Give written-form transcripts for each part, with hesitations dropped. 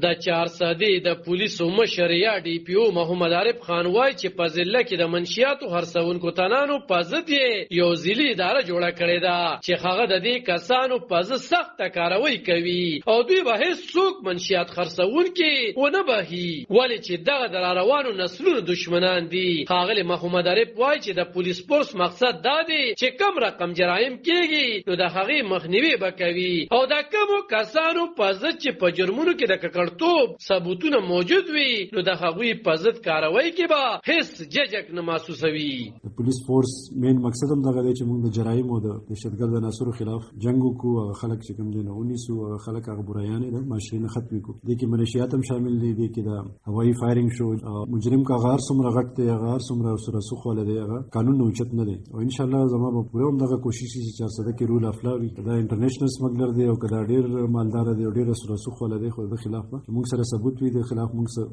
د چارسدي د پولیسو مشر یا ډي پی او محمد عارف خان وایي چې په ضلع کې د منشیاتو خرڅونکو تنانو په ضد یو ځلي اداره جوړه کړې ده چې هغه د دې کسانو په ضد سخت کاروي کوي او دوی به هیڅوک منشیات خرڅونکي ونه بهي ولې چې دغه د روانو نسلونو دشمنان دي. ښاغلی محمد عارف وایي چې د پولیس فورس مقصد دا دی چې کم رقم جرایم کېږي نو د هغې مخنیوي به کوي او د کمو کسانو په ضد چې په جرمونو کې د ککړتوب ثبوتونه موجود وي نو د هغوی په ضد کاروي کې به هیڅ ججک نه محسوسوي. د پولیس فورس مین مقصد هم دغه دی چې موږ د جرایم او د دهشتګرد عناصرو خلاف جنګ وکړو او خلک چې کوم دي نه ونیسو او خلک هغه برایانې د معاشرې نه ختمې کړو. دې کې ملیشیات هم شامل دي، دې کې د هوایي فایرنګ شو مجرم کا غار څومره غټ دی هغه څومره سره سوخ ولا دی هغه قانون نه اوچت نه دی او ان شاء الله زما به پوره هم دغه کوشش شي چې 400 کې رول اف لا وي. دا انټرنیشنل سمګلر دی او کدا ډیر مالدار دی او ډیر سره سوخ ولا دی خو د خلاف موږ سره ثبوت وي د خلاف موږ سره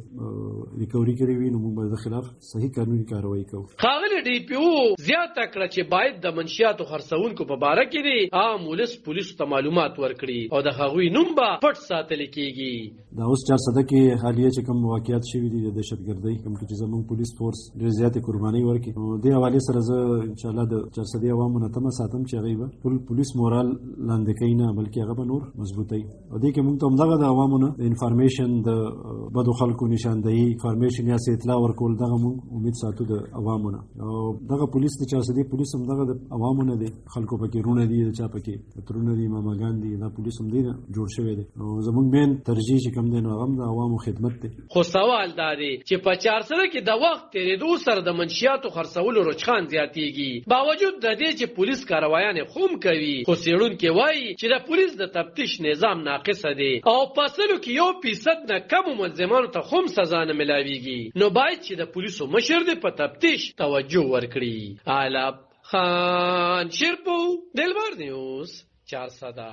ریکوري کړی وي نو موږ د خلاف صحیح قانوني کاروایی کوو. ښاغلی ډي پی او زیاته کړه چې باید د منشیاتو خرڅونکو په باره کې دی عام ولس پولیسو ته معلومات ورکړي او د هغوی نوم به پټ ساتل کېږي. دا اوس 400 کې حالیه چې کوم واقعیت شوي دي د دهشتګردۍ کوم چې زموږ پولیس فورس ډېر زیاتې قربانۍ ورکړي نو دې حوالې سره زه انشاءالله د 400 عوامو نه تمه ساتم چې هغوی به ټول پولیس مورال لاندې کوي نه بلکې هغه به نور مضبوطوي او دې کې موږ ته همدغه د عوامو نه د انفارمیشن د بدو خلکو نشاندهي انفارمیشن یا اطلاع ورکول دغه موږ امید ساتو د عوامو نه او دغه پولیس د 400 پولیس هم دغه د عوامو نه دی خلکو پکې رونه دي چا پکې ترونه دي ماماګان دي دا پولیس هم دی جوړ شوی دی او زموږ مین ترجیح چې کوم دی نو هغه د عوامو خدمت دی. خو سوال دا دی چې په 400 کې د وخت تیریدو سره د منشیاتو خرڅولو رجحان زیاتېږي باوجود د دې چې پولیس کاروایانې خوم کوي خو څېړونکي وایي چې د پولیس د تفتیش نظام ناقصه دی او په سلو کې 1% نه کمو ملزمانو ته خوم سزا نه ملاویږي نو باید چې د پولیسو مشر دې په تفتیش توجه ورکړي. علب خان شیرپو دلبر نیوز 400